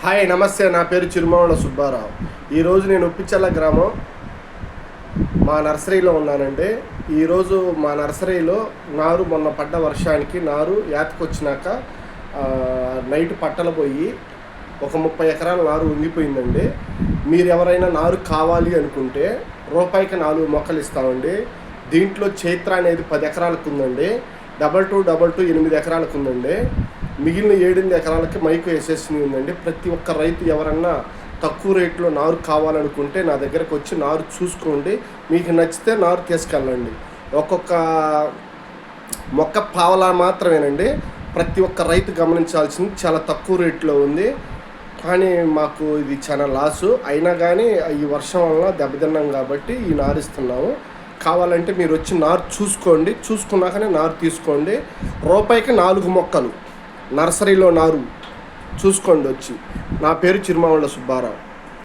Hi నమస్తే, నా పేరు చిరుమావళ సుబ్బారావు. ఈరోజు నేను ఉప్పిచల్ల గ్రామం మా నర్సరీలో ఉన్నానండి. ఈరోజు మా నర్సరీలో నారు మొన్న పడ్డ వర్షానికి నారు యాతకొచ్చినాక నైట్ పట్టలు పోయి ఒక 30 ఎకరాల నారు ఉండిపోయిందండి. మీరు ఎవరైనా నారు కావాలి అనుకుంటే రూపాయికి 4 మొక్కలు ఇస్తామండి. దీంట్లో చైత్ర అనేది 10 ఎకరాలకు ఉందండి. 2222 8 ఎకరాలకు ఉందండి. మిగిలిన 7 ఎకరాలకి మైకు వేసేసి ఉందండి. ప్రతి ఒక్క రైతు ఎవరన్నా తక్కువ రేట్లో నారు కావాలనుకుంటే నా దగ్గరకు వచ్చి నారు చూసుకోండి. మీకు నచ్చితే నారు తీసుకెళ్ళండి. ఒక్కొక్క మొక్క పావలా మాత్రమేనండి. ప్రతి ఒక్క రైతు గమనించాల్సింది చాలా తక్కువ రేట్లో ఉంది. కానీ మాకు ఇది చాలా లాసు. అయినా కానీ ఈ వర్షం వల్ల దెబ్బతిన్నాం కాబట్టి ఈ నారు ఇస్తున్నాము. కావాలంటే మీరు వచ్చి నారు చూసుకోండి. చూసుకున్నాకనే నారు తీసుకోండి. రూపాయికి 4 మొక్కలు నర్సరీలో నారు చూసుకోండి వచ్చి. నా పేరు చిరుమావళ సుబ్బారావు.